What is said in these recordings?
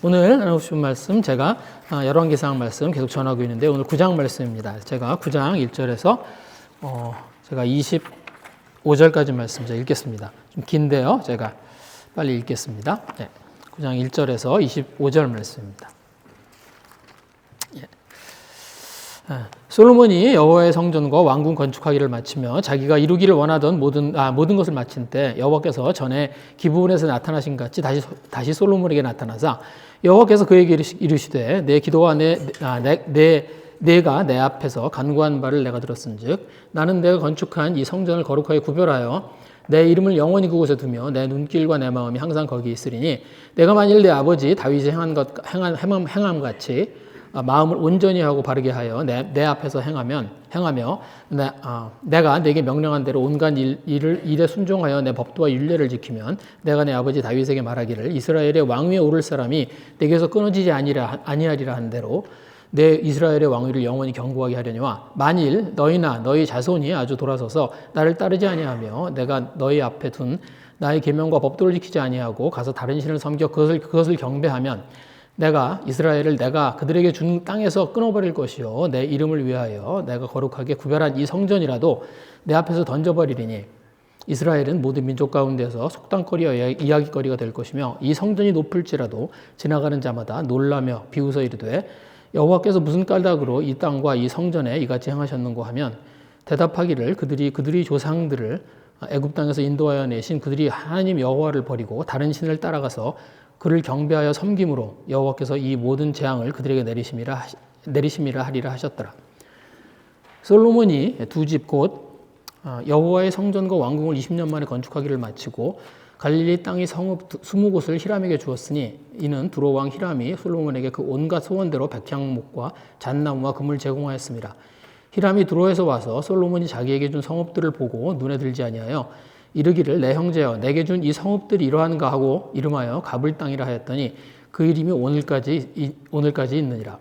오늘 나누신 말씀 제가 열왕기상 말씀 계속 전하고 있는데 오늘 9장 말씀입니다. 제가 9장 1절에서 제가 25절까지 말씀 제가 읽겠습니다. 좀 긴데요. 제가 빨리 읽겠습니다. 네. 9장 1절에서 25절 말씀입니다. 솔로몬이 여호와의 성전과 왕궁 건축하기를 마치며 자기가 이루기를 원하던 모든 것을 마친 때 여호와께서 전에 기브온에서 나타나신 같이 다시 솔로몬에게 나타나사 여호와께서 그에게 이르시되 내 기도와 내가 내 앞에서 간구한 바를 내가 들었은즉 나는 내가 건축한 이 성전을 거룩하게 구별하여 내 이름을 영원히 그곳에 두며 내 눈길과 내 마음이 항상 거기에 있으리니 내가 만일 내 아버지 다윗이 행함 같이 마음을 온전히 하고 바르게 하여 내 앞에서 행하며 내가 내게 명령한 대로 온갖 일에 순종하여 내 법도와 율례를 지키면 내가 내 아버지 다윗에게 말하기를 이스라엘의 왕 위에 오를 사람이 내게서 끊어지지 아니하리라 한 대로 내 이스라엘의 왕위를 영원히 견고하게 하려니와 만일 너희나 너희 자손이 아주 돌아서서 나를 따르지 아니하며 내가 너희 앞에 둔 나의 계명과 법도를 지키지 아니하고 가서 다른 신을 섬겨 그것을 경배하면 내가 이스라엘을 내가 그들에게 준 땅에서 끊어버릴 것이요 내 이름을 위하여 내가 거룩하게 구별한 이 성전이라도 내 앞에서 던져버리리니 이스라엘은 모든 민족 가운데서 속담거리와 이야기거리가 될 것이며 이 성전이 높을지라도 지나가는 자마다 놀라며 비웃어 이르되 여호와께서 무슨 까닭으로 이 땅과 이 성전에 이같이 행하셨는고 하면 대답하기를 그들이 조상들을 애굽 땅에서 인도하여 내신 그들이 하나님 여호와를 버리고 다른 신을 따라가서 그를 경배하여 섬김으로 여호와께서 이 모든 재앙을 그들에게 내리심이라 하리라 하셨더라. 솔로몬이 두 집 곧 여호와의 성전과 왕궁을 20년 만에 건축하기를 마치고 갈릴리 땅의 성읍 20곳을 히람에게 주었으니 이는 두로 왕 히람이 솔로몬에게 그 온갖 소원대로 백향목과 잣나무와 금을 제공하였습니다. 히람이 두로에서 와서 솔로몬이 자기에게 준 성읍들을 보고 눈에 들지 아니하여 이르기를 내 형제여 내게 준 이 성읍들이 이러한가 하고 이름하여 가불 땅이라 하였더니 그 이름이 오늘까지 있느니라.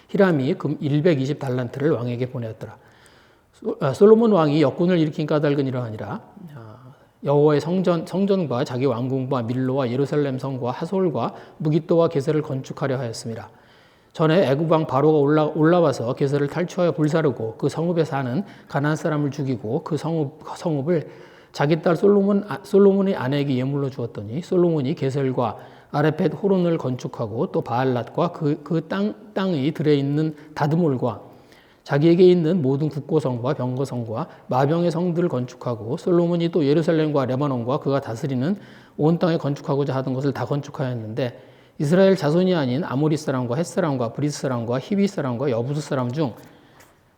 히람이 금 120달란트를 왕에게 보내었더라. 솔로몬 왕이 역군을 일으킨 까닭은 이러하니라. 여호와의 성전과 자기 왕궁과 밀로와 예루살렘 성과 하솔과 무깃도와 게셀을 건축하려 하였습니다. 전에 애굽 왕 바로가 올라와서 게셀을 탈취하여 불사르고 그 성읍에 사는 가나안 사람을 죽이고 그 성읍을 자기 딸 솔로몬의 아내에게 예물로 주었더니 솔로몬이 게셀과 아레펫 호론을 건축하고 또 바알랏과 그 땅의 들에 있는 다드몰과 자기에게 있는 모든 국고성과 병거성과 마병의 성들을 건축하고 솔로몬이 또 예루살렘과 레바논과 그가 다스리는 온 땅에 건축하고자 하던 것을 다 건축하였는데 이스라엘 자손이 아닌 아모리 사람과 헷 사람과 브리스 사람과 히비 사람과 여부스 사람 중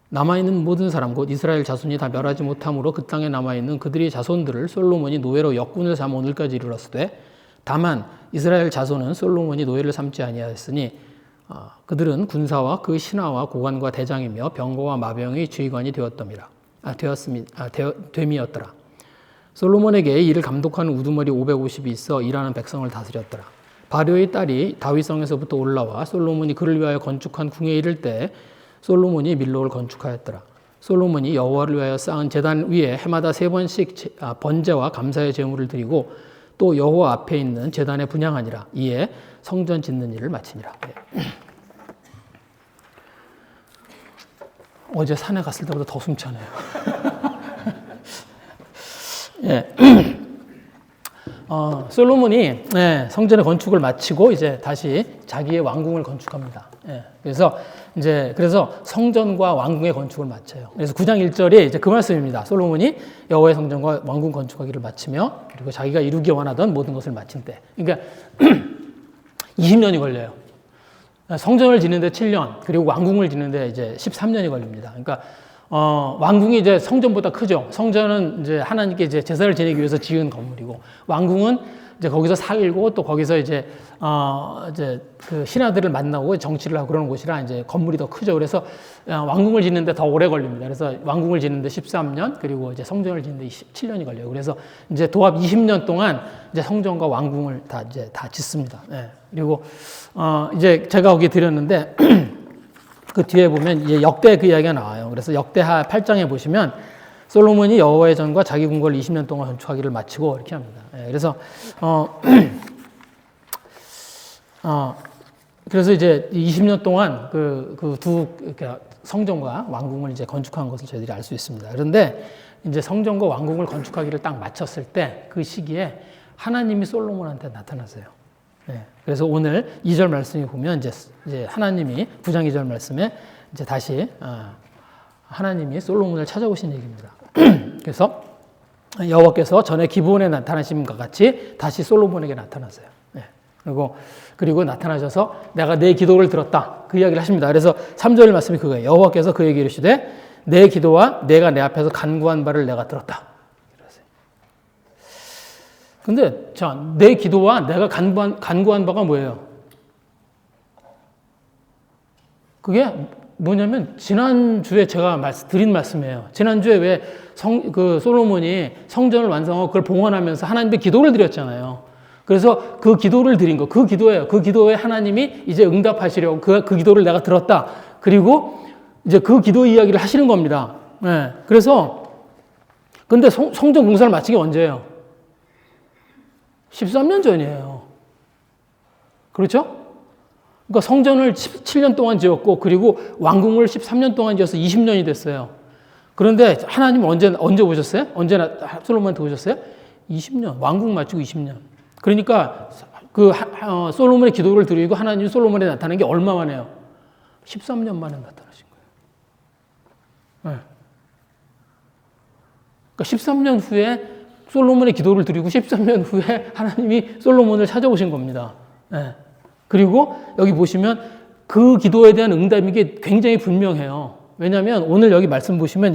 남아있는 모든 사람 곧 이스라엘 자손이 다 멸하지 못함으로 그 땅에 남아있는 그들의 자손들을 솔로몬이 노예로 역군을 삼아 오늘까지 이르렀으되 다만 이스라엘 자손은 솔로몬이 노예를 삼지 아니하였으니 그들은 군사와 그 신하와 고관과 대장이며 병거와 마병의 지휘관이 됨이었더라. 솔로몬에게 이를 감독하는 우두머리 550이 있어 일하는 백성을 다스렸더라. 바료의 딸이 다윗성에서부터 올라와 솔로몬이 그를 위하여 건축한 궁에 이를 때 솔로몬이 밀로를 건축하였더라. 솔로몬이 여호와를 위하여 쌓은 제단 위에 해마다 3번씩 번제와 감사의 제물을 드리고 또 여호와 앞에 있는 제단에 분향하니라. 이에 성전 짓는 일을 마치니라. 어제 산에 갔을 때보다 더 숨차네요. 예. 솔로몬이 성전의 건축을 마치고 이제 다시 자기의 왕궁을 건축합니다. 그래서 성전과 왕궁의 건축을 마쳐요. 그래서 9장 1절이 이제 그 말씀입니다. 솔로몬이 여호와의 성전과 왕궁 건축하기를 마치며 그리고 자기가 이루기 원하던 모든 것을 마친 때. 그러니까 20년이 걸려요. 성전을 짓는데 7년, 그리고 왕궁을 짓는데 이제 13년이 걸립니다. 그러니까 왕궁이 이제 성전보다 크죠. 성전은 이제 하나님께 이제 제사를 지내기 위해서 지은 건물이고, 왕궁은 이제 거기서 살고 또 거기서 이제 그 신하들을 만나고 정치를 하고 그러는 곳이라 이제 건물이 더 크죠. 그래서 왕궁을 짓는데 더 오래 걸립니다. 그래서 왕궁을 짓는데 13년, 그리고 이제 성전을 짓는데 17년이 걸려요. 그래서 이제 도합 20년 동안 이제 성전과 왕궁을 다 짓습니다. 그리고 이제 제가 거기 드렸는데 그 뒤에 보면 이제 역대 그 이야기가 나와요. 그래서 역대하 8장에 보시면 솔로몬이 여호와의 전과 자기 궁궐을 20년 동안 건축하기를 마치고 이렇게 합니다. 그래서 그래서 이제 20년 동안 그러니까 성전과 왕궁을 이제 건축한 것을 저희들이 알 수 있습니다. 그런데 이제 성전과 왕궁을 건축하기를 딱 마쳤을 때 그 시기에 하나님이 솔로몬한테 나타나세요. 네. 그래서 오늘 2절 말씀에 보면 이제 하나님이 9장 2절 말씀에 이제 다시 하나님이 솔로몬을 찾아오신 얘기입니다. 그래서 여호와께서 전에 기브온에 나타나심과 같이 다시 솔로몬에게 나타나세요. 네. 그리고 나타나셔서 내가 내 기도를 들었다. 그 이야기를 하십니다. 그래서 3절 말씀이 그거예요. 여호와께서 그에게 이르시되 내 기도와 내가 내 앞에서 간구한 바를 내가 들었다. 근데 내 기도와 내가 간구한 바가 뭐예요? 그게 뭐냐면 지난주에 제가 드린 말씀이에요. 지난주에 왜 솔로몬이 성전을 완성하고 그걸 봉헌하면서 하나님께 기도를 드렸잖아요. 그래서 그 기도를 드린 거, 그 기도예요. 그 기도에 하나님이 이제 응답하시려고 그 기도를 내가 들었다. 그리고 이제 그 기도 이야기를 하시는 겁니다. 네. 그래서 근데 성전 공사를 마친 게 언제예요? 13년 전이에요. 그렇죠? 그러니까 성전을 7년 동안 지었고 그리고 왕궁을 13년 동안 지어서 20년이 됐어요. 그런데 하나님은 언제 오셨어요? 언제 솔로몬한테 오셨어요? 20년. 왕궁 마치고 20년. 그러니까 솔로몬의 기도를 드리고 하나님이 솔로몬에 나타난 게 얼마 만에요? 13년 만에 나타나신 거예요. 네. 그러니까 13년 후에 솔로몬의 기도를 드리고 13년 후에 하나님이 솔로몬을 찾아오신 겁니다. 네. 그리고 여기 보시면 그 기도에 대한 응답이 게 굉장히 분명해요. 왜냐하면 오늘 여기 말씀 보시면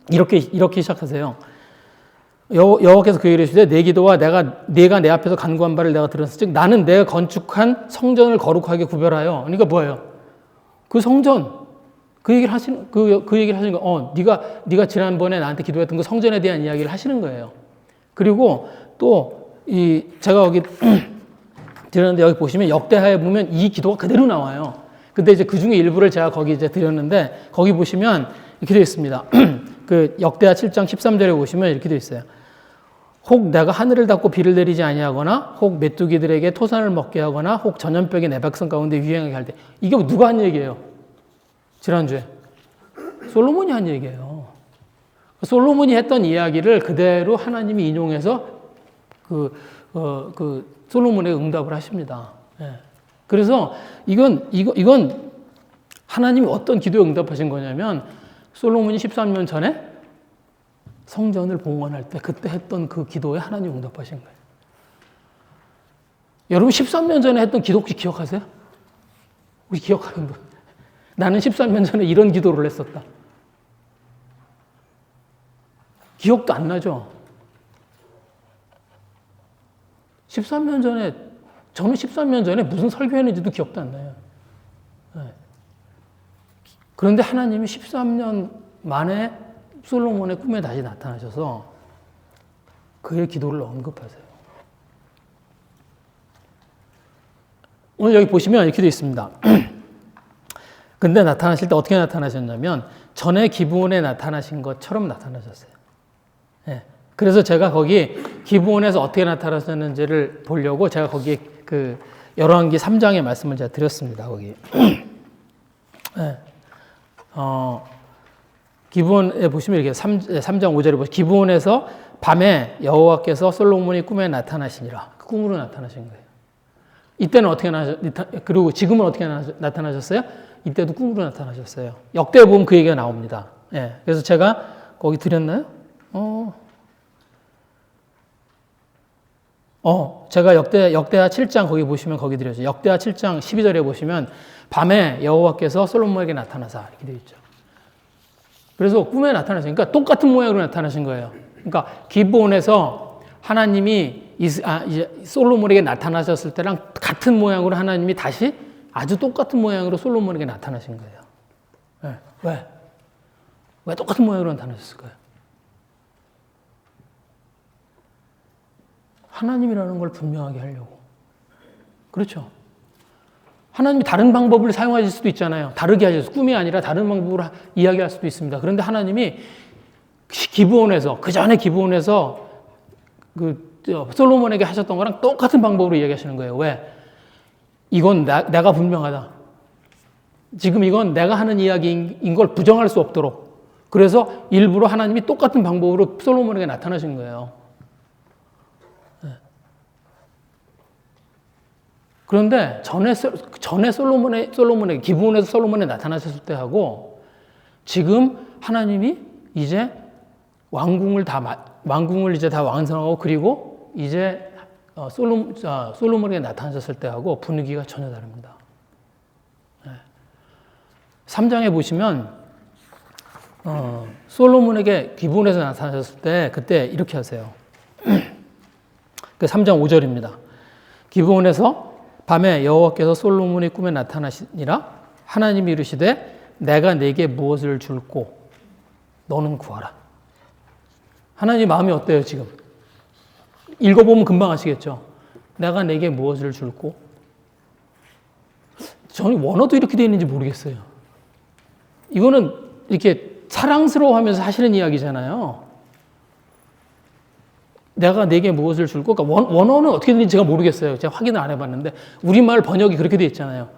이렇게 시작하세요. 여호와께서 그에게 이르시되 내 기도와 내가 내 앞에서 간구한 바를 내가 들었으니 즉 나는 내가 건축한 성전을 거룩하게 구별하여. 그러니까 뭐예요? 그 성전 그 얘기를 하시는 거. 네가 지난번에 나한테 기도했던 그 성전에 대한 이야기를 하시는 거예요. 그리고 또 제가 여기 드렸는데 여기 보시면 역대하에 보면 이 기도가 그대로 나와요. 근데 이제 그 중에 일부를 제가 거기 이제 드렸는데 거기 보시면 이렇게 되어 있습니다. 그 역대하 7장 13절에 보시면 이렇게 되어 있어요. 혹 내가 하늘을 닫고 비를 내리지 아니하거나 혹 메뚜기들에게 토산을 먹게 하거나 혹 전염병이 내 백성 가운데 유행하게 할 때 이게 누가 한 얘기예요? 지난주에 솔로몬이 한 얘기예요. 솔로몬이 했던 이야기를 그대로 하나님이 인용해서 솔로몬의 응답을 하십니다. 예. 그래서 이건 하나님이 어떤 기도에 응답하신 거냐면 솔로몬이 13년 전에 성전을 봉헌할 때 그때 했던 그 기도에 하나님 응답하신 거예요. 여러분 13년 전에 했던 기도 혹시 기억하세요? 우리 기억하는 분. 나는 13년 전에 이런 기도를 했었다. 기억도 안 나죠? 13년 전에, 저는 13년 전에 무슨 설교했는지도 기억도 안 나요. 네. 그런데 하나님이 13년 만에 솔로몬의 꿈에 다시 나타나셔서 그의 기도를 언급하세요. 오늘 여기 보시면 이렇게 되어 있습니다. 근데 나타나실 때 어떻게 나타나셨냐면 전에 기브온에 나타나신 것처럼 나타나셨어요. 네. 그래서 제가 거기 기브온에서 어떻게 나타나셨는지를 보려고 제가 거기에 그 열왕기 3장의 말씀을 제가 드렸습니다. 거기. 네. 기브온에 보시면 이렇게 3장 5절에 보시면 기브온에서 밤에 여호와께서 솔로몬이 꿈에 나타나시니라. 그 꿈으로 나타나신 거예요. 이때는 어떻게 그리고 지금은 어떻게 나타나셨어요? 이때도 꿈으로 나타나셨어요. 역대에 보면 그 얘기가 나옵니다. 예. 그래서 제가 거기 드렸나요? 제가 역대하 7장 거기 보시면 거기 드렸죠. 역대하 7장 12절에 보시면 밤에 여호와께서 솔로몬에게 나타나사 이렇게 되어 있죠. 그래서 꿈에 나타나시니까 똑같은 모양으로 나타나신 거예요. 그러니까 기브온에서 하나님이 이제 솔로몬에게 나타나셨을 때랑 같은 모양으로 하나님이 다시 아주 똑같은 모양으로 솔로몬에게 나타나신 거예요. 네. 왜? 왜 똑같은 모양으로 나타나셨을까요? 하나님이라는 걸 분명하게 하려고. 그렇죠? 하나님이 다른 방법을 사용하실 수도 있잖아요. 다르게 하실 수, 꿈이 아니라 다른 방법으로 이야기할 수도 있습니다. 그런데 하나님이 기브온에서, 그 전에 기브온에서 솔로몬에게 하셨던 거랑 똑같은 방법으로 이야기하시는 거예요. 왜? 이건 내가 분명하다. 지금 이건 내가 하는 이야기인 걸 부정할 수 없도록. 그래서 일부러 하나님이 똑같은 방법으로 솔로몬에게 나타나신 거예요. 그런데 전에 솔로몬에게 기브온에서 솔로몬에 나타나셨을 때하고 지금 하나님이 이제 왕궁을 이제 다 완성하고 그리고 이제 솔로몬에게 나타나셨을 때하고 분위기가 전혀 다릅니다. 3장에 보시면 솔로몬에게 기브온에서 나타나셨을 때 그때 이렇게 하세요. 그 3장 5절입니다. 기브온에서 밤에 여호와께서 솔로몬의 꿈에 나타나시니라 하나님이 이르시되 내가 네게 무엇을 줄고 너는 구하라. 하나님 마음이 어때요 지금? 읽어보면 금방 아시겠죠? 내가 네게 무엇을 줄고 저는 원어도 이렇게 되어 있는지 모르겠어요. 이거는 이렇게 사랑스러워하면서 하시는 이야기잖아요. 내가 네게 무엇을 줄고, 그러니까 원어는 어떻게 되는지 제가 모르겠어요. 제가 확인을 안 해봤는데 우리말 번역이 그렇게 되어 있잖아요.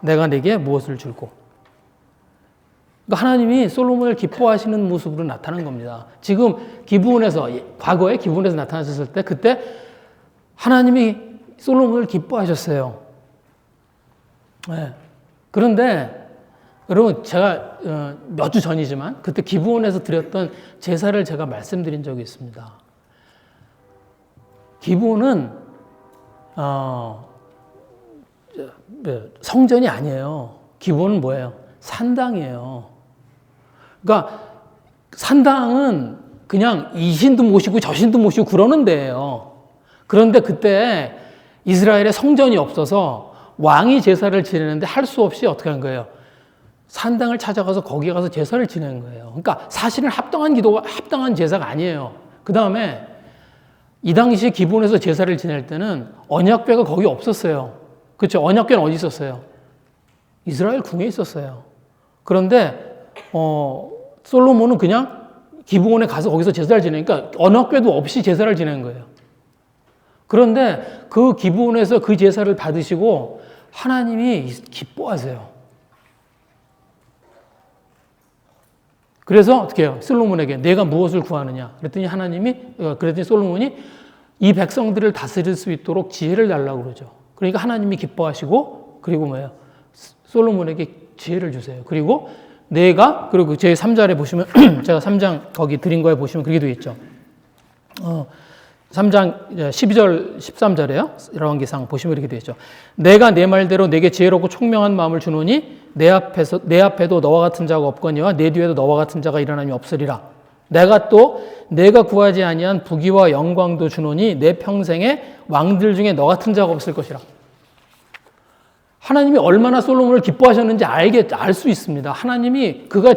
내가 네게 무엇을 줄고. 그러니까 하나님이 솔로몬을 기뻐하시는 모습으로 나타난 겁니다. 지금 기브온에서 과거에 기브온에서 나타나셨을 때 그때 하나님이 솔로몬을 기뻐하셨어요. 그런데 여러분 제가 몇 주 전이지만 그때 기브온에서 드렸던 제사를 제가 말씀드린 적이 있습니다. 기브온은 성전이 아니에요. 기브온은 뭐예요? 산당이에요. 그러니까 산당은 그냥 이 신도 모시고 저 신도 모시고 그러는 데예요. 그런데 그때 이스라엘에 성전이 없어서 왕이 제사를 지내는데 할 수 없이 어떻게 한 거예요? 산당을 찾아가서 거기에 가서 제사를 지내는 거예요. 그러니까 사실은 합당한 제사가 아니에요. 그 다음에 이 당시에 기본에서 제사를 지낼 때는 언약궤가 거기 없었어요. 그렇죠? 언약궤는 어디 있었어요? 이스라엘 궁에 있었어요. 그런데 솔로몬은 그냥 기브온에 가서 거기서 제사를 지내니까 언약궤도 없이 제사를 지낸 거예요. 그런데 그 기브온에서 그 제사를 받으시고 하나님이 기뻐하세요. 그래서 어떻게 해요? 솔로몬에게 내가 무엇을 구하느냐? 그랬더니 솔로몬이 이 백성들을 다스릴 수 있도록 지혜를 달라고 그러죠. 그러니까 하나님이 기뻐하시고 그리고 뭐예요? 솔로몬에게 지혜를 주세요. 그리고 그리고 제 3절에 보시면 제가 3장 거기 드린 거에 보시면 그렇게 되어 있죠. 3장 12절 13절에요. 열왕기상 보시면 이렇게 되어 있죠. 내가 내 말대로 내게 지혜롭고 총명한 마음을 주노니 내 앞에도 너와 같은 자가 없거니와 내 뒤에도 너와 같은 자가 일어남이 없으리라. 내가 구하지 아니한 부귀와 영광도 주노니 내 평생에 왕들 중에 너 같은 자가 없을 것이라. 하나님이 얼마나 솔로몬을 기뻐하셨는지 알 수 있습니다. 하나님이 그가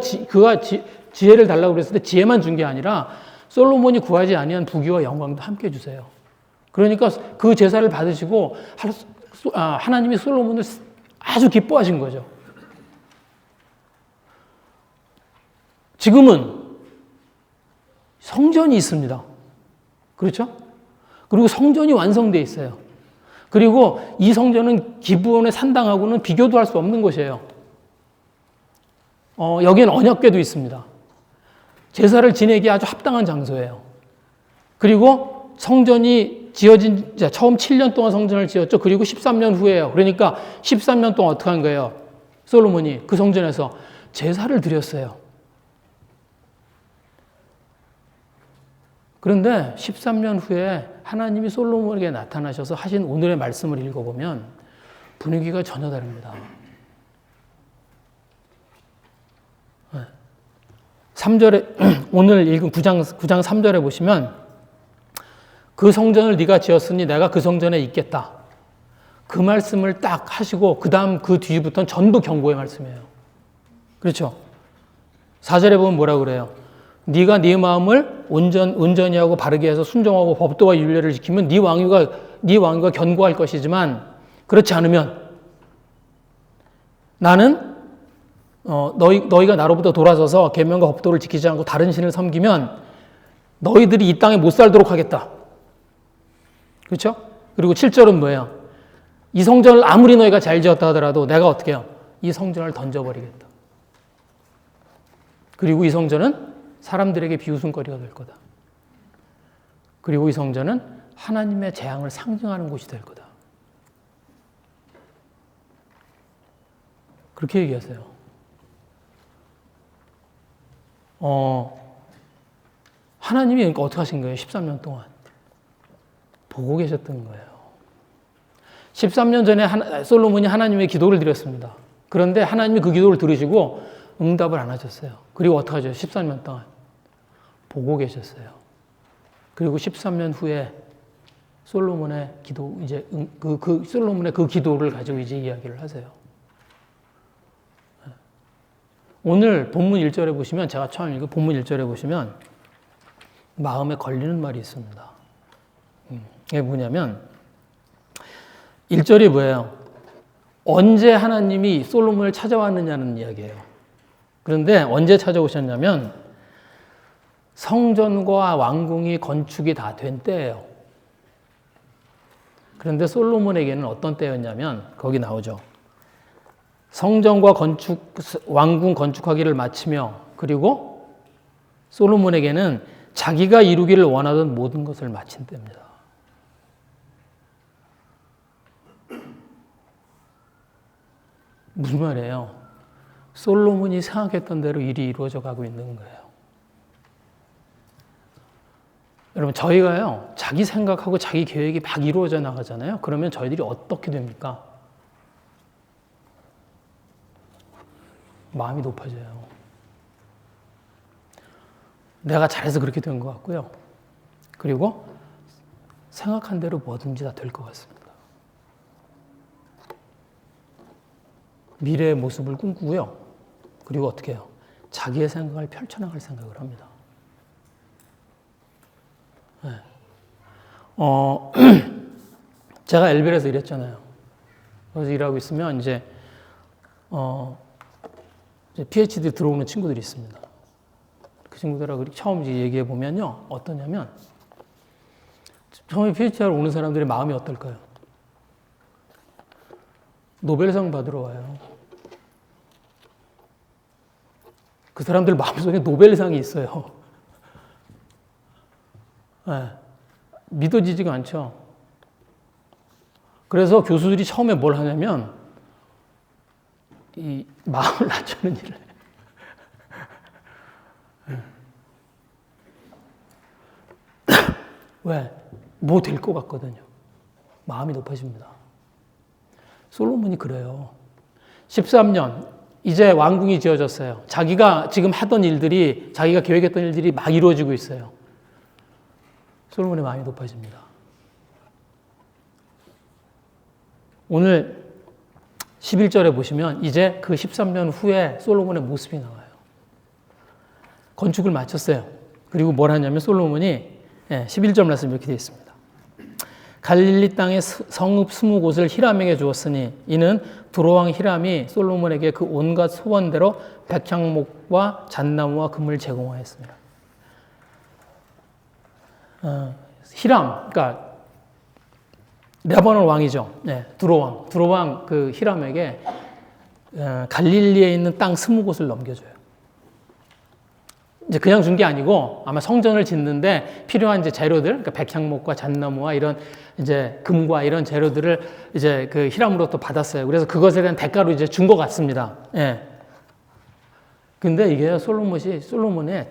지혜를 달라고 그랬을 때 지혜만 준 게 아니라 솔로몬이 구하지 아니한 부귀와 영광도 함께 주세요. 그러니까 그 제사를 받으시고 하나님이 솔로몬을 아주 기뻐하신 거죠. 지금은 성전이 있습니다. 그렇죠? 그리고 성전이 완성되어 있어요. 그리고 이 성전은 기브온의 산당하고는 비교도 할 수 없는 곳이에요. 여기에는 언약궤도 있습니다. 제사를 지내기에 아주 합당한 장소예요. 그리고 성전이 지어진, 처음 7년 동안 성전을 지었죠. 그리고 13년 후에요. 그러니까 13년 동안 어떻게 한 거예요? 솔로몬이 그 성전에서 제사를 드렸어요. 그런데 13년 후에 하나님이 솔로몬에게 나타나셔서 하신 오늘의 말씀을 읽어보면 분위기가 전혀 다릅니다. 3절에 오늘 읽은 9장 3절에 보시면 그 성전을 네가 지었으니 내가 그 성전에 있겠다. 그 말씀을 딱 하시고 그 뒤부터는 전부 경고의 말씀이에요. 그렇죠? 4절에 보면 뭐라고 그래요? 네가 네 마음을 온전히 하고 바르게 해서 순종하고 법도와 윤례를 지키면 네 왕위가 견고할 것이지만 그렇지 않으면 나는 너희가 나로부터 돌아서서 계명과 법도를 지키지 않고 다른 신을 섬기면 너희들이 이 땅에 못 살도록 하겠다. 그렇죠? 그리고 7절은 뭐예요? 이 성전을 아무리 너희가 잘 지었다 하더라도 내가 어떻게 해요? 이 성전을 던져버리겠다. 그리고 이 성전은 사람들에게 비웃음거리가 될 거다. 그리고 이 성전은 하나님의 재앙을 상징하는 곳이 될 거다. 그렇게 얘기하세요. 하나님이 그러니까 어떻게 하신 거예요? 13년 동안. 보고 계셨던 거예요. 13년 전에 솔로몬이 하나님의 기도를 드렸습니다. 그런데 하나님이 그 기도를 들으시고 응답을 안 하셨어요. 그리고 어떻게 하죠? 13년 동안. 보고 계셨어요. 그리고 13년 후에 솔로몬의 기도, 이제 솔로몬의 그 기도를 가지고 이제 이야기를 하세요. 오늘 본문 1절에 보시면, 제가 처음 읽은 본문 1절에 보시면 마음에 걸리는 말이 있습니다. 이게 뭐냐면 1절이 뭐예요? 언제 하나님이 솔로몬을 찾아왔느냐는 이야기예요. 그런데 언제 찾아오셨냐면 성전과 왕궁이 건축이 다 된 때예요. 그런데 솔로몬에게는 어떤 때였냐면 거기 나오죠. 성전과 왕궁 건축하기를 마치며 그리고 솔로몬에게는 자기가 이루기를 원하던 모든 것을 마친 때입니다. 무슨 말이에요? 솔로몬이 생각했던 대로 일이 이루어져 가고 있는 거예요. 여러분, 저희가요, 자기 생각하고 자기 계획이 막 이루어져 나가잖아요. 그러면 저희들이 어떻게 됩니까? 마음이 높아져요. 내가 잘해서 그렇게 된 것 같고요. 그리고 생각한 대로 뭐든지 다 될 것 같습니다. 미래의 모습을 꿈꾸고요. 그리고 어떻게 해요? 자기의 생각을 펼쳐나갈 생각을 합니다. 네. 제가 엘벨에서 일했잖아요. 그래서 일하고 있으면 이제 PhD 들어오는 친구들이 있습니다. 그 친구들하고 처음 이제 얘기해 보면요. 어떠냐면, 처음에 PhD 하러 오는 사람들의 마음이 어떨까요? 노벨상 받으러 와요. 그 사람들 마음속에 노벨상이 있어요. 네. 믿어지지가 않죠. 그래서 교수들이 처음에 뭘 하냐면, 이 마음을 낮추는 일을 해요. 왜? 뭐 될 것 같거든요. 마음이 높아집니다. 솔로몬이 그래요. 13년, 이제 왕궁이 지어졌어요. 자기가 지금 하던 일들이, 자기가 계획했던 일들이 막 이루어지고 있어요. 솔로몬의 마음이 높아집니다. 오늘 11절에 보시면 이제 그 13년 후에 솔로몬의 모습이 나와요. 건축을 마쳤어요. 그리고 뭘 하냐면 솔로몬이 11절 말씀 이렇게 되어 있습니다. 갈릴리 땅의 성읍 20곳을 히람에게 주었으니 이는 두로왕 히람이 솔로몬에게 그 온갖 소원대로 백향목과 잣나무와 금을 제공하였습니다. 히람, 그러니까 레바논 왕이죠. 네, 두로왕 그 히람에게 갈릴리에 있는 땅 20곳을 넘겨줘요. 이제 그냥 준 게 아니고 아마 성전을 짓는데 필요한 이제 재료들, 그러니까 백향목과 잣나무와 이런 이제 금과 이런 재료들을 이제 그 히람으로부터 받았어요. 그래서 그것에 대한 대가로 이제 준 것 같습니다. 예. 근데 이게 솔로몬이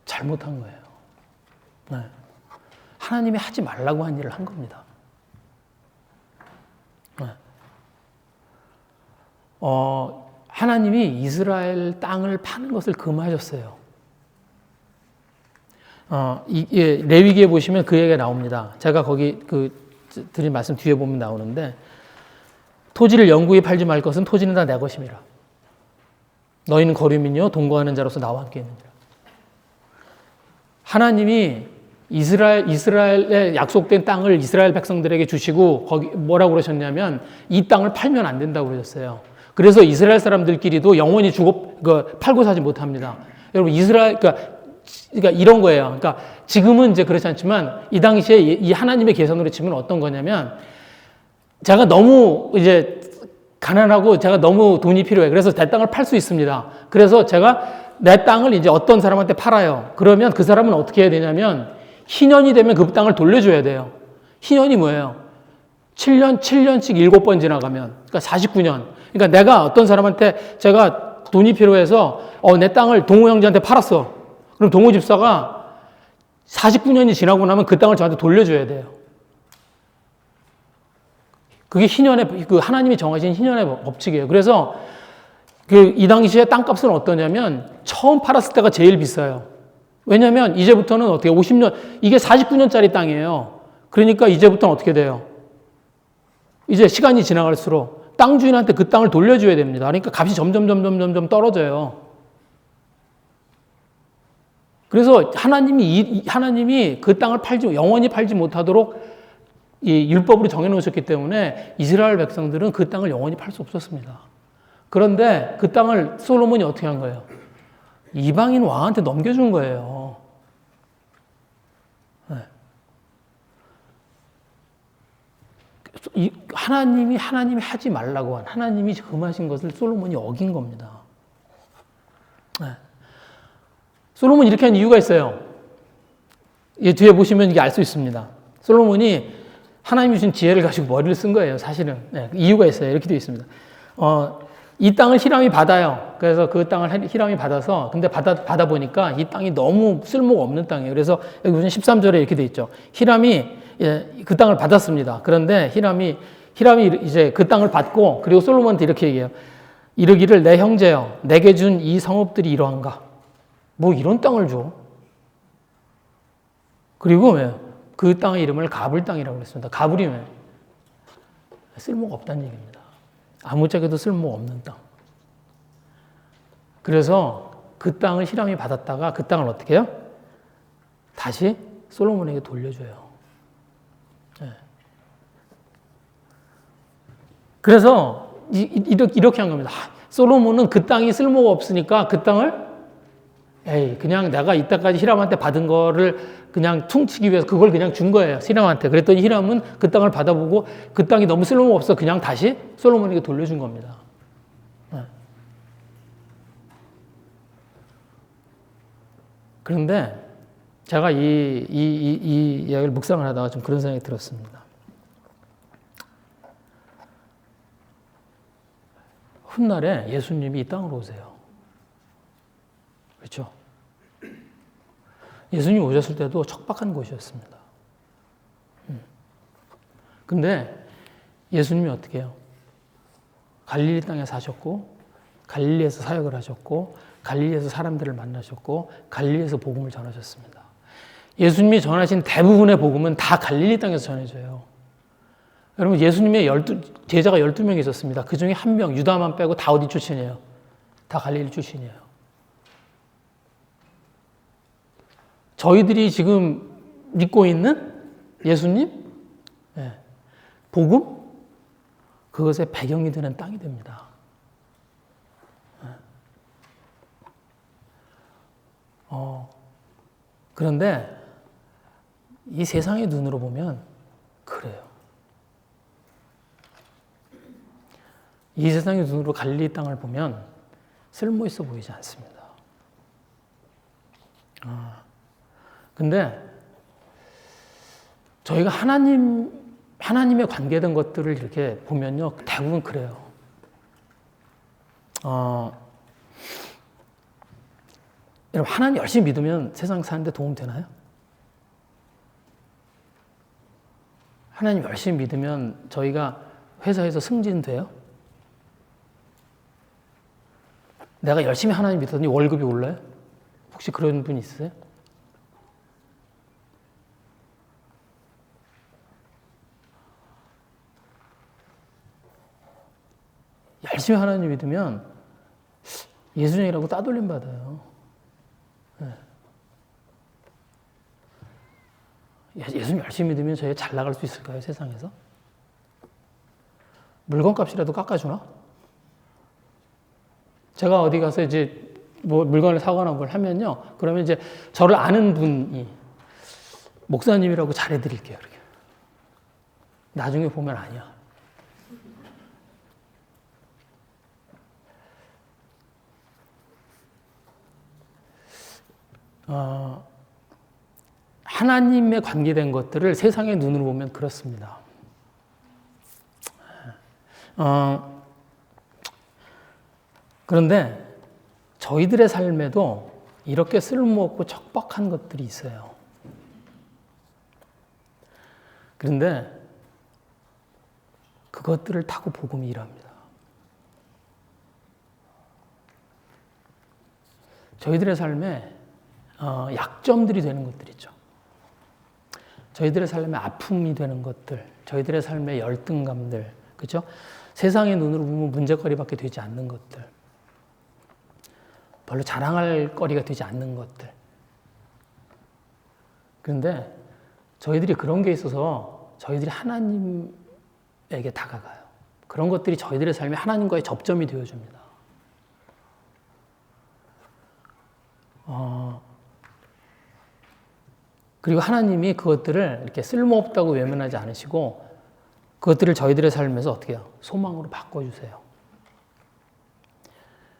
잘못한 거예요. 네. 하나님이 하지 말라고 한 일을 한 겁니다. 네. 하나님이 이스라엘 땅을 파는 것을 금하셨어요. 레위기에 보시면 그 얘기가 나옵니다. 제가 거기 드린 말씀 뒤에 보면 나오는데, 토지를 영구히 팔지 말 것은 토지는 다 내 것임이라. 너희는 거류민이요 동거하는 자로서 나와 함께 있느니라. 하나님이 이스라엘의 약속된 땅을 이스라엘 백성들에게 주시고 거기 뭐라고 그러셨냐면 이 땅을 팔면 안 된다고 그러셨어요. 그래서 이스라엘 사람들끼리도 영원히 팔고 사지 못합니다. 여러분 그러니까 그러니까 이런 거예요. 그러니까 지금은 이제 그렇지 않지만 이 당시에 이 하나님의 계산으로 치면 어떤 거냐면 제가 너무 이제 가난하고 제가 너무 돈이 필요해. 그래서 내 땅을 팔 수 있습니다. 그래서 제가 내 땅을 이제 어떤 사람한테 팔아요. 그러면 그 사람은 어떻게 해야 되냐면 희년이 되면 그 땅을 돌려줘야 돼요. 희년이 뭐예요? 7년씩 7번 지나가면, 그러니까 49년. 그러니까 내가 어떤 사람한테 제가 돈이 필요해서 내 땅을 동호 형제한테 팔았어. 그럼 동호 집사가 49년이 지나고 나면 그 땅을 저한테 돌려줘야 돼요. 그게 그 하나님이 정하신 희년의 법칙이에요. 그래서 이 당시에 땅값은 어떠냐면 처음 팔았을 때가 제일 비싸요. 왜냐면 이제부터는 어떻게 50년, 이게 49년짜리 땅이에요. 그러니까 이제부터는 어떻게 돼요? 이제 시간이 지나갈수록 땅 주인한테 그 땅을 돌려줘야 됩니다. 그러니까 값이 점점 떨어져요. 그래서 하나님이 그 땅을 영원히 팔지 못하도록 이 율법으로 정해놓으셨기 때문에 이스라엘 백성들은 그 땅을 영원히 팔 수 없었습니다. 그런데 그 땅을 솔로몬이 어떻게 한 거예요? 이방인 왕한테 넘겨준 거예요. 네. 하나님이 하지 말라고 한, 하나님이 금하신 것을 솔로몬이 어긴 겁니다. 네. 솔로몬이 이렇게 한 이유가 있어요. 이 뒤에 보시면 이게 알 수 있습니다. 솔로몬이 하나님이 주신 지혜를 가지고 머리를 쓴 거예요, 사실은. 네, 이유가 있어요. 이렇게 되어 있습니다. 이 땅을 히람이 받아요. 그래서 그 땅을 히람이 받아서, 근데 받아보니까 이 땅이 너무 쓸모가 없는 땅이에요. 그래서 여기 보시면 13절에 이렇게 되어 있죠. 히람이 그 땅을 받았습니다. 그런데 히람이 이제 그 땅을 받고, 그리고 솔로몬한테 이렇게 얘기해요. 이르기를 내 형제여, 내게 준 이 성읍들이 이러한가? 뭐 이런 땅을 줘? 그리고 왜요? 그 땅의 이름을 가불 땅이라고 그랬습니다. 가불이 왜? 쓸모가 없다는 얘기입니다. 아무짝에도 쓸모가 없는 땅. 그래서 그 땅을 히람이 받았다가 그 땅을 어떻게 해요? 다시 솔로몬에게 돌려줘요. 네. 그래서 이렇게 한 겁니다. 솔로몬은 그 땅이 쓸모가 없으니까 그 땅을 그냥 내가 이때까지 히람한테 받은 거를 그냥 퉁치기 위해서 그걸 그냥 준 거예요. 히람한테. 그랬더니 히람은 그 땅을 받아보고 그 땅이 너무 쓸모가 없어 그냥 다시 솔로몬에게 돌려준 겁니다. 네. 그런데 제가 이 이야기를 묵상을 하다가 좀 그런 생각이 들었습니다. 훗날에 예수님이 이 땅으로 오세요. 그렇죠? 예수님이 오셨을 때도 척박한 곳이었습니다. 근데 예수님이 어떻게 해요? 갈릴리 땅에 사셨고, 갈릴리에서 사역을 하셨고, 갈릴리에서 사람들을 만나셨고, 갈릴리에서 복음을 전하셨습니다. 예수님이 전하신 대부분의 복음은 다 갈릴리 땅에서 전해져요. 여러분, 예수님의 제자가 12명이 있었습니다. 그 중에 한 명, 유다만 빼고 다 어디 출신이에요? 다 갈릴리 출신이에요. 저희들이 지금 믿고 있는 예수님, 복음, 그것의 배경이 되는 땅이 됩니다. 그런데 이 세상의 눈으로 보면 그래요. 이 세상의 눈으로 갈릴리 땅을 보면 쓸모 있어 보이지 않습니다. 근데 저희가 하나님에 관계된 것들을 이렇게 보면요, 대부분 그래요. 여러분, 하나님 열심히 믿으면 세상 사는데 도움 되나요? 하나님 열심히 믿으면 저희가 회사에서 승진돼요? 내가 열심히 하나님 믿더니 월급이 올라요? 혹시 그런 분 있으세요? 열심히 하나님 믿으면 예수님이라고 따돌림 받아요. 예수님 열심히 믿으면 저희 잘 나갈 수 있을까요, 세상에서? 물건값이라도 깎아주나? 제가 어디 가서 이제 뭐 물건을 사거나 뭘 하면요. 그러면 이제 저를 아는 분이 목사님이라고 잘해드릴게요. 이렇게. 나중에 보면 아니야. 하나님에 관계된 것들을 세상의 눈으로 보면 그렇습니다. 그런데 저희들의 삶에도 이렇게 쓸모없고 척박한 것들이 있어요. 그런데 그것들을 타고 복음이 일합니다. 저희들의 삶에 약점들이 되는 것들 있죠. 저희들의 삶에 아픔이 되는 것들, 저희들의 삶의 열등감들, 그죠? 세상의 눈으로 보면 문제거리밖에 되지 않는 것들, 별로 자랑할 거리가 되지 않는 것들. 그런데 저희들이 그런 게 있어서 저희들이 하나님에게 다가가요. 그런 것들이 저희들의 삶에 하나님과의 접점이 되어줍니다. 그리고 하나님이 그것들을 이렇게 쓸모없다고 외면하지 않으시고 그것들을 저희들의 삶에서 어떻게 해요? 소망으로 바꿔주세요.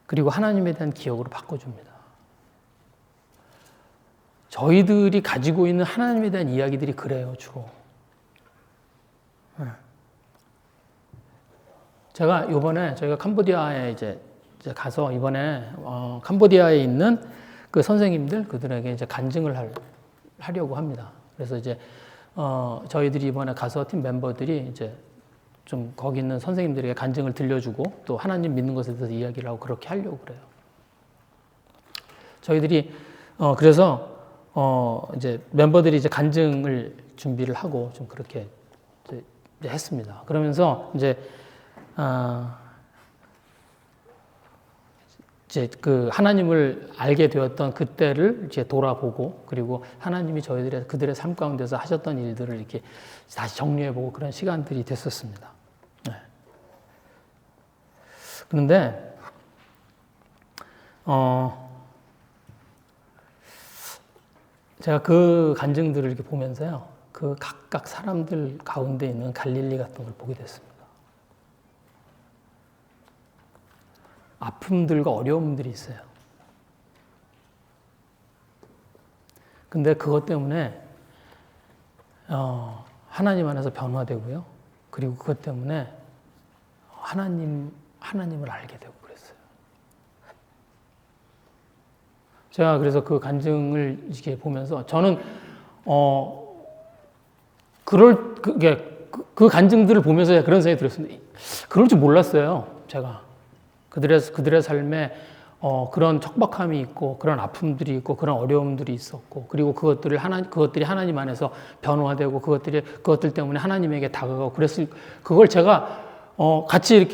그리고 하나님에 대한 기억으로 바꿔줍니다. 저희들이 가지고 있는 하나님에 대한 이야기들이 그래요, 주로. 제가 이번에 저희가 캄보디아에 이제 가서 이번에 캄보디아에 있는 그 선생님들 그들에게 이제 간증을 하려고 합니다. 그래서 이제 저희들이 이번에 가서 팀 멤버들이 이제 좀 거기 있는 선생님들에게 간증을 들려주고 또 하나님 믿는 것에 대해서 이야기를 하고 그렇게 하려고 그래요. 저희들이 그래서 이제 멤버들이 이제 간증을 준비를 하고 좀 그렇게 이제 했습니다. 그러면서 이제 그 하나님을 알게 되었던 그때를 이제 돌아보고 그리고 하나님이 그들의 삶 가운데서 하셨던 일들을 이렇게 다시 정리해보고 그런 시간들이 됐었습니다. 네. 그런데 제가 그 간증들을 이렇게 보면서요, 그 각각 사람들 가운데 있는 갈릴리 같은 걸 보게 됐습니다. 아픔들과 어려움들이 있어요. 근데 그것 때문에 하나님 안에서 변화되고요. 그리고 그것 때문에 하나님을 알게 되고 그랬어요. 제가 그래서 그 간증을 이렇게 보면서 저는 그 간증들을 보면서 그런 생각이 들었습니다. 그럴 줄 몰랐어요, 제가. 그들의 삶에 그런 척박함이 있고 그런 아픔들이 있고 그런 어려움들이 있었고 그리고 그것들이 하나님 안에서 변화되고 그것들 때문에 하나님에게 다가가고 그걸 제가 같이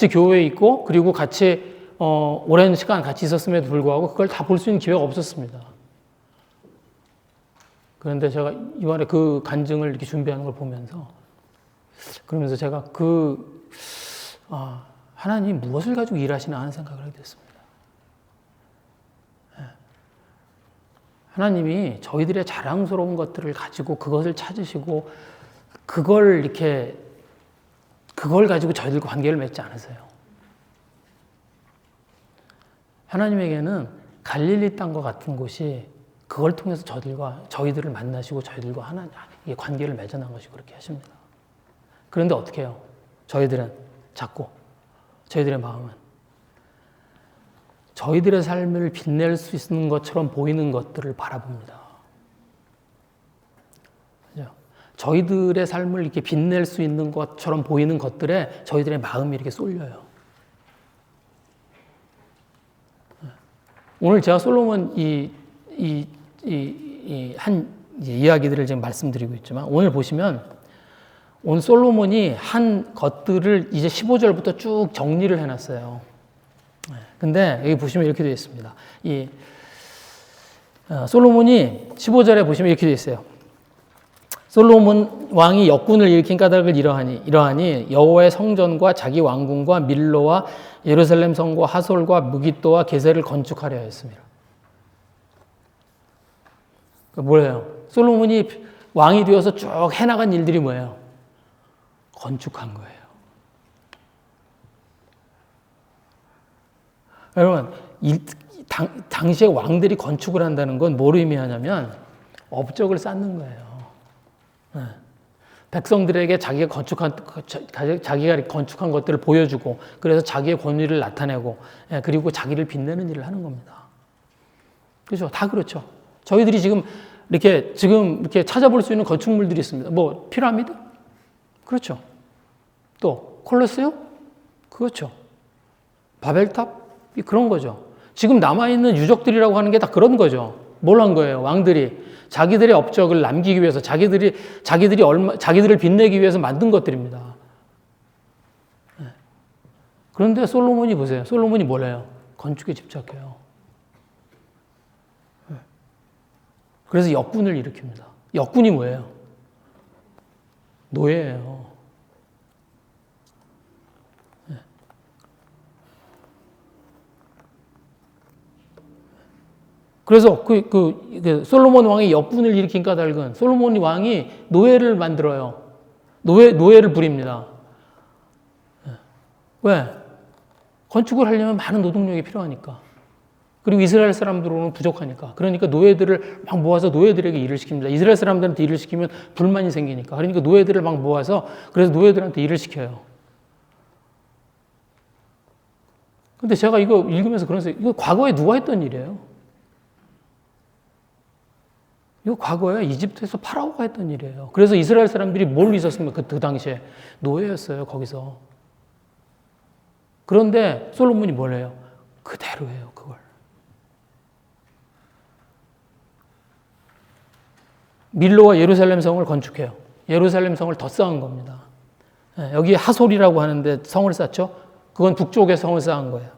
교회에 있고 그리고 같이 오랜 시간 같이 있었음에도 불구하고 그걸 다 볼 수 있는 기회가 없었습니다. 그런데 제가 이번에 그 간증을 이렇게 준비하는 걸 보면서 그러면서 제가 하나님 무엇을 가지고 일하시나 하는 생각을 하게 됐습니다. 하나님이 저희들의 자랑스러운 것들을 가지고 그것을 찾으시고 그걸 가지고 저희들과 관계를 맺지 않으세요. 하나님에게는 갈릴리 땅과 같은 곳이 그걸 통해서 저희들을 만나시고 저희들과 하나님의 관계를 맺어나가시고 그렇게 하십니다. 그런데 어떻게 해요? 저희들은 자꾸 저희들의 마음은 저희들의 삶을 빛낼 수 있는 것처럼 보이는 것들을 바라봅니다. 그죠? 저희들의 삶을 이렇게 빛낼 수 있는 것처럼 보이는 것들에 저희들의 마음이 이렇게 쏠려요. 오늘 제가 솔로몬 한 이야기들을 지금 말씀드리고 있지만 오늘 보시면 오늘 솔로몬이 한 것들을 이제 15절부터 쭉 정리를 해놨어요. 근데 여기 보시면 이렇게 되어 있습니다. 솔로몬이 15절에 보시면 이렇게 되어 있어요. 솔로몬 왕이 역군을 일으킨 까닭을 이러하니 여호와의 성전과 자기 왕궁과 밀로와 예루살렘 성과 하솔과 무깃도와 게셀을 건축하려 했습니다. 뭐예요? 솔로몬이 왕이 되어서 쭉 해나간 일들이 뭐예요? 건축한 거예요. 여러분, 당시에 왕들이 건축을 한다는 건 뭘 의미하냐면 업적을 쌓는 거예요. 네. 백성들에게 자기가 건축한 것들을 보여주고, 그래서 자기의 권위를 나타내고, 그리고 자기를 빛내는 일을 하는 겁니다. 그렇죠? 다 그렇죠. 저희들이 지금 이렇게 찾아볼 수 있는 건축물들이 있습니다. 뭐 피라미드? 그렇죠. 또 콜로세움? 그렇죠. 바벨탑? 그런 거죠. 지금 남아있는 유적들이라고 하는 게 다 그런 거죠. 뭘 한 거예요? 왕들이 자기들의 업적을 남기기 위해서, 자기들을 빛내기 위해서 만든 것들입니다. 그런데 솔로몬이 보세요. 솔로몬이 뭘 해요? 건축에 집착해요. 그래서 역군을 일으킵니다. 역군이 뭐예요? 노예예요. 그래서 솔로몬 왕이 역군을 일으킨 까닭은 솔로몬 왕이 노예를 만들어요. 노예를 부립니다. 왜? 건축을 하려면 많은 노동력이 필요하니까. 그리고 이스라엘 사람들로는 부족하니까. 그러니까 노예들을 막 모아서 노예들에게 일을 시킵니다. 이스라엘 사람들한테 일을 시키면 불만이 생기니까. 그러니까 노예들을 막 모아서 그래서 노예들한테 일을 시켜요. 근데 제가 이거 읽으면서 그런 생각, 이거 과거에 누가 했던 일이에요? 이거 과거에 이집트에서 파라오가 했던 일이에요. 그래서 이스라엘 사람들이 뭘 있었습니까? 그 당시에 노예였어요, 거기서. 그런데 솔로몬이 뭘 해요? 그대로 해요, 그걸. 밀로와 예루살렘 성을 건축해요. 예루살렘 성을 더 쌓은 겁니다. 여기 하솔이라고 하는데 성을 쌓죠? 그건 북쪽에 성을 쌓은 거예요.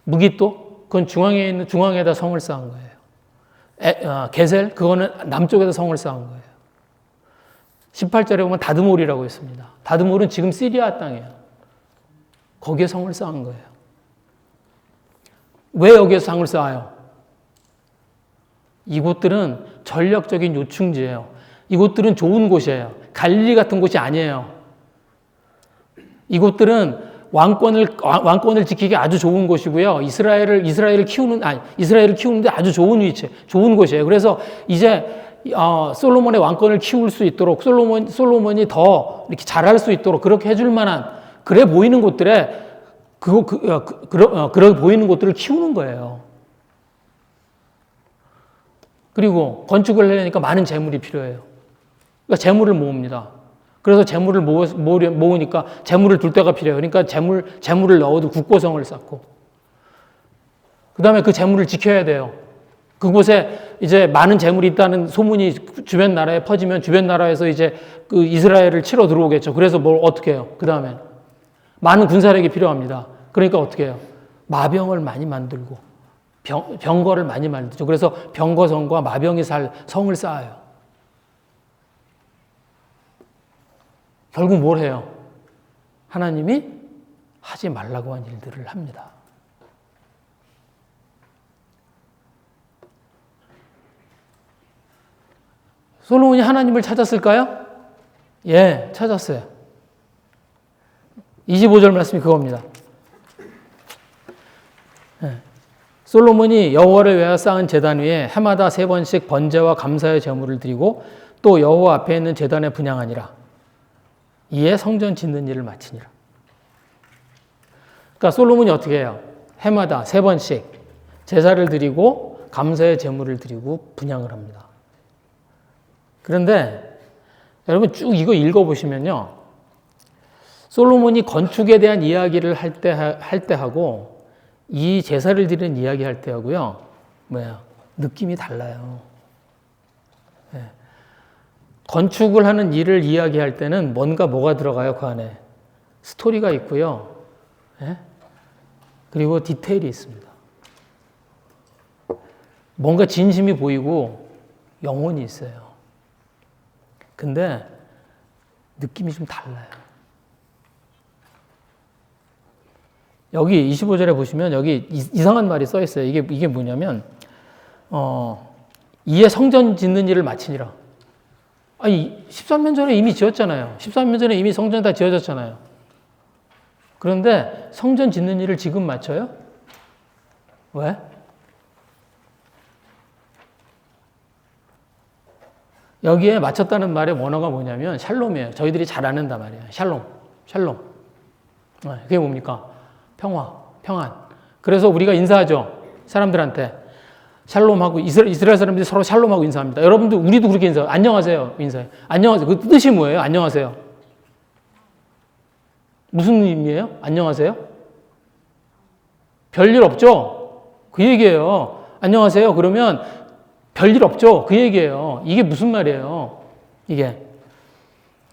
무깃도? 그건 중앙에다 성을 쌓은 거예요. 게셀, 그거는 남쪽에서 성을 쌓은 거예요. 18절에 보면 다드몰이라고 있습니다. 다드몰은 지금 시리아 땅이에요. 거기에 성을 쌓은 거예요. 왜 여기에서 성을 쌓아요? 이곳들은 전략적인 요충지예요. 이곳들은 좋은 곳이에요. 갈릴리 같은 곳이 아니에요. 이곳들은 왕권을 지키기 아주 좋은 곳이고요. 이스라엘을 키우는데 아주 좋은 위치, 좋은 곳이에요. 그래서 이제 솔로몬의 왕권을 키울 수 있도록 솔로몬이 더 이렇게 잘할 수 있도록 그렇게 해줄 만한 그래 보이는 곳들에 그래 보이는 곳들을 키우는 거예요. 그리고 건축을 하려니까 많은 재물이 필요해요. 그러니까 재물을 모읍니다. 그래서 재물을 모으니까 재물을 둘 데가 필요해요. 그러니까 재물을 넣어도 국고성을 쌓고, 그 다음에 그 재물을 지켜야 돼요. 그곳에 이제 많은 재물이 있다는 소문이 주변 나라에 퍼지면 주변 나라에서 이제 그 이스라엘을 치러 들어오겠죠. 그래서 뭘 어떻게 해요? 그 다음에 많은 군사력이 필요합니다. 그러니까 어떻게 해요? 마병을 많이 만들고 병거를 많이 만들죠. 그래서 병거성과 마병이 살 성을 쌓아요. 결국 뭘 해요? 하나님이 하지 말라고 한 일들을 합니다. 솔로몬이 하나님을 찾았을까요? 예, 찾았어요. 25절 말씀이 그겁니다. 예. 솔로몬이 여호와를 위하여 쌓은 제단 위에 해마다 3번씩 번제와 감사의 제물을 드리고 또 여호와 앞에 있는 제단에 분향하니라. 이에 성전 짓는 일을 마치니라. 그러니까 솔로몬이 어떻게 해요? 해마다 3번씩 제사를 드리고 감사의 제물을 드리고 분향을 합니다. 그런데 여러분 쭉 이거 읽어보시면요. 솔로몬이 건축에 대한 이야기를 할 때 하고 이 제사를 드리는 이야기 할 때 하고요. 느낌이 달라요. 네. 건축을 하는 일을 이야기할 때는 뭐가 들어가요? 그 안에 스토리가 있고요. 네? 그리고 디테일이 있습니다. 뭔가 진심이 보이고 영혼이 있어요. 근데 느낌이 좀 달라요. 여기 25절에 보시면 여기 이상한 말이 써 있어요. 이게 뭐냐면, 이에 성전 짓는 일을 마치니라. 아니, 13년 전에 이미 지었잖아요. 13년 전에 이미 성전이 다 지어졌잖아요. 그런데 성전 짓는 일을 지금 마쳐요? 왜? 여기에 마쳤다는 말의 원어가 뭐냐면 샬롬이에요. 저희들이 잘 아는단 말이에요. 샬롬. 그게 뭡니까? 평안. 그래서 우리가 인사하죠. 사람들한테. 샬롬하고 이스라엘 사람들이 서로 샬롬하고 인사합니다. 여러분들 우리도 그렇게 인사해요. 안녕하세요. 인사해요. 안녕하세요. 그 뜻이 뭐예요? 안녕하세요. 무슨 의미예요? 안녕하세요? 별일 없죠? 그 얘기예요. 안녕하세요. 그러면 별일 없죠? 그 얘기예요. 이게 무슨 말이에요? 이게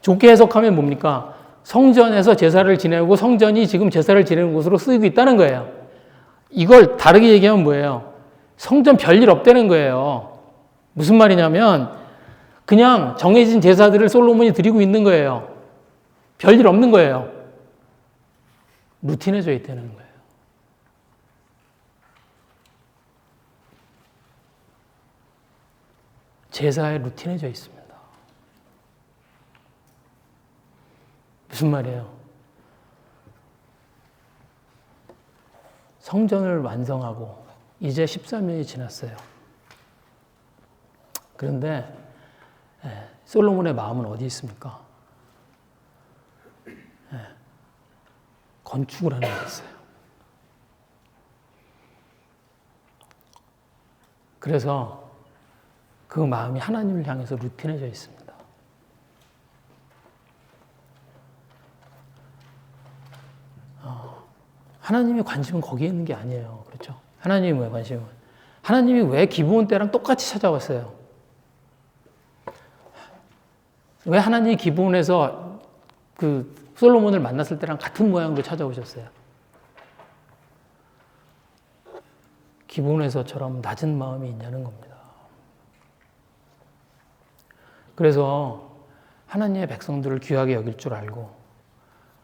좋게 해석하면 뭡니까? 성전에서 제사를 지내고 성전이 지금 제사를 지내는 곳으로 쓰이고 있다는 거예요. 이걸 다르게 얘기하면 뭐예요? 성전 별일 없다는 거예요. 무슨 말이냐면 그냥 정해진 제사들을 솔로몬이 드리고 있는 거예요. 별일 없는 거예요. 루틴해져 있다는 거예요. 제사에 루틴해져 있습니다. 무슨 말이에요? 성전을 완성하고 이제 13년이 지났어요. 그런데 솔로몬의 마음은 어디 있습니까? 건축을 하는 데 있어요. 그래서 그 마음이 하나님을 향해서 루틴해져 있습니다. 하나님의 관심은 거기에 있는 게 아니에요. 그렇죠? 하나님이 뭐예요, 관심은? 하나님이 왜 기브온 때랑 똑같이 찾아왔어요? 왜 하나님이 기브온에서 그 솔로몬을 만났을 때랑 같은 모양으로 찾아오셨어요? 기브온에서처럼 낮은 마음이 있냐는 겁니다. 그래서 하나님의 백성들을 귀하게 여길 줄 알고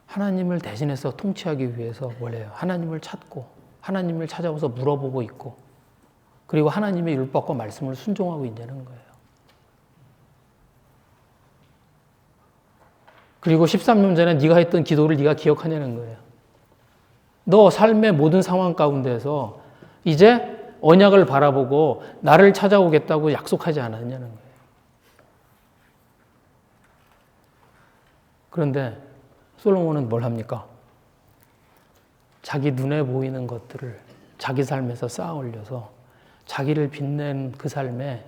하나님을 대신해서 통치하기 위해서 원래요. 하나님을 찾고 하나님을 찾아와서 물어보고 있고 그리고 하나님의 율법과 말씀을 순종하고 있냐는 거예요. 그리고 13년 전에 네가 했던 기도를 네가 기억하냐는 거예요. 너 삶의 모든 상황 가운데서 이제 언약을 바라보고 나를 찾아오겠다고 약속하지 않았냐는 거예요. 그런데 솔로몬은 뭘 합니까? 자기 눈에 보이는 것들을 자기 삶에서 쌓아 올려서 자기를 빛낸 그 삶에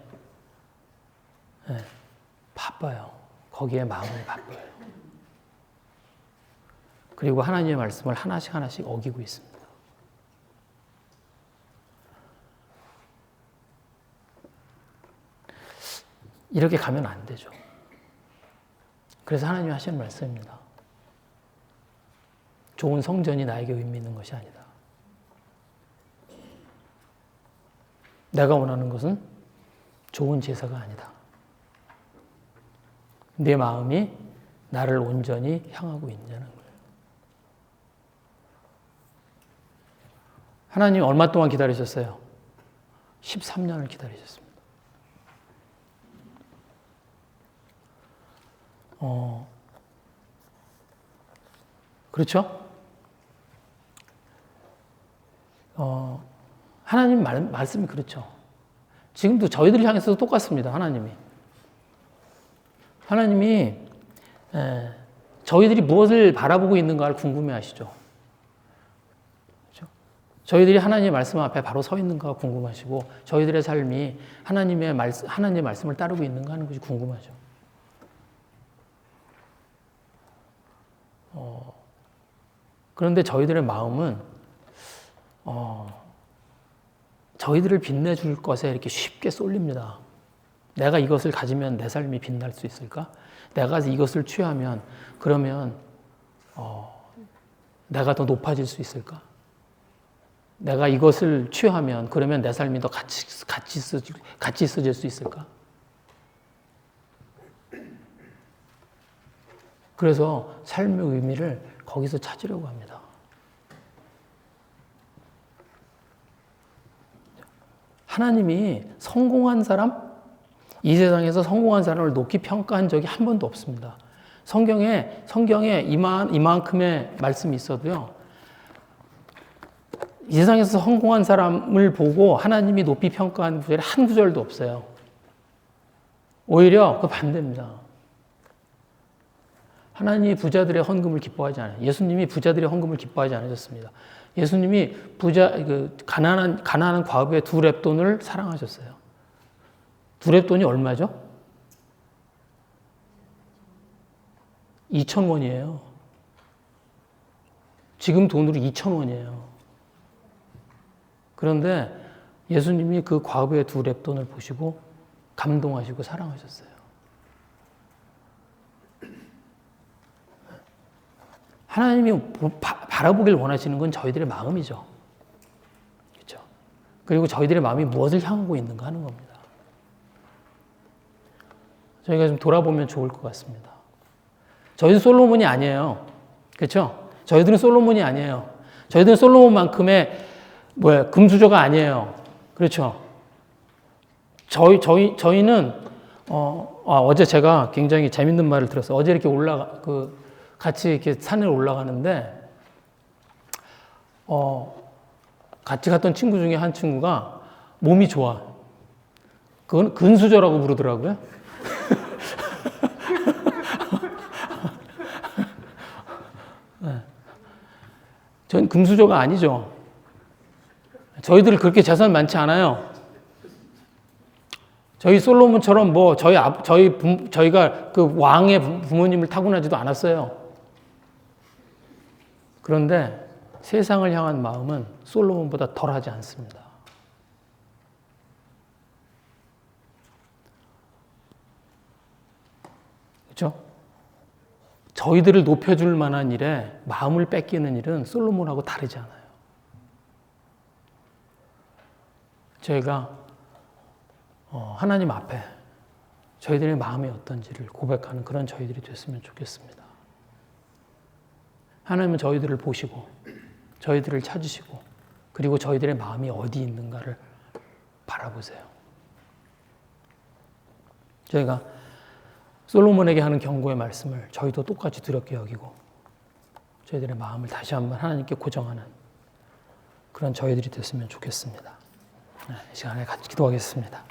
바빠요. 거기에 마음을 바빠요. 그리고 하나님의 말씀을 하나씩 어기고 있습니다. 이렇게 가면 안 되죠. 그래서 하나님이 하시는 말씀입니다. 좋은 성전이 나에게 의미 있는 것이 아니다. 내가 원하는 것은 좋은 제사가 아니다. 내 마음이 나를 온전히 향하고 있냐는 거예요. 하나님 얼마 동안 기다리셨어요? 13년을 기다리셨습니다. 그렇죠? 하나님 말씀이 그렇죠. 지금도 저희들 향해서도 똑같습니다. 하나님이 저희들이 무엇을 바라보고 있는가를 궁금해 하시죠. 그렇죠? 저희들이 하나님의 말씀 앞에 바로 서 있는가 궁금하시고 저희들의 삶이 하나님의 말씀을 따르고 있는가 하는 것이 궁금하죠. 그런데 저희들의 마음은 저희들을 빛내줄 것에 이렇게 쉽게 쏠립니다. 내가 이것을 가지면 내 삶이 빛날 수 있을까? 내가 이것을 취하면 그러면 내가 더 높아질 수 있을까? 내가 이것을 취하면 그러면 내 삶이 더 같이 있어질 수 있을까? 그래서 삶의 의미를 거기서 찾으려고 합니다. 하나님이 성공한 사람, 이 세상에서 성공한 사람을 높이 평가한 적이 한 번도 없습니다. 성경에 이만큼의 말씀이 있어도요, 이 세상에서 성공한 사람을 보고 하나님이 높이 평가한 구절이 한 구절도 없어요. 오히려 그 반대입니다. 하나님이 부자들의 헌금을 기뻐하지 않아요. 예수님이 부자들의 헌금을 기뻐하지 않으셨습니다. 예수님이 가난한 과부의 2렙돈을 사랑하셨어요. 2렙돈이 얼마죠? 2,000원이에요. 지금 돈으로 2,000원이에요. 그런데 예수님이 그 과부의 2렙돈을 보시고 감동하시고 사랑하셨어요. 하나님이 바라보길 원하시는 건 저희들의 마음이죠. 그렇죠? 그리고 저희들의 마음이 무엇을 향하고 있는가 하는 겁니다. 저희가 좀 돌아보면 좋을 것 같습니다. 저희는 솔로몬이 아니에요. 그렇죠? 저희들은 솔로몬이 아니에요. 저희들은 솔로몬만큼의 금수저가 아니에요. 그렇죠? 저희는 어제 제가 굉장히 재밌는 말을 들었어요. 어제 이렇게 같이 이렇게 산에 올라가는데 같이 갔던 친구 중에 한 친구가 몸이 좋아. 그건 근수저라고 부르더라고요. 네. 전 금수저가 아니죠. 저희들 그렇게 재산 많지 않아요. 저희 솔로몬처럼 저희가 그 왕의 부모님을 타고나지도 않았어요. 그런데 세상을 향한 마음은 솔로몬보다 덜하지 않습니다. 그렇죠? 저희들을 높여줄 만한 일에 마음을 뺏기는 일은 솔로몬하고 다르지 않아요. 저희가 하나님 앞에 저희들의 마음이 어떤지를 고백하는 그런 저희들이 됐으면 좋겠습니다. 하나님은 저희들을 보시고 저희들을 찾으시고 그리고 저희들의 마음이 어디 있는가를 바라보세요. 저희가 솔로몬에게 하는 경고의 말씀을 저희도 똑같이 두렵게 여기고 저희들의 마음을 다시 한번 하나님께 고정하는 그런 저희들이 됐으면 좋겠습니다. 이 시간에 같이 기도하겠습니다.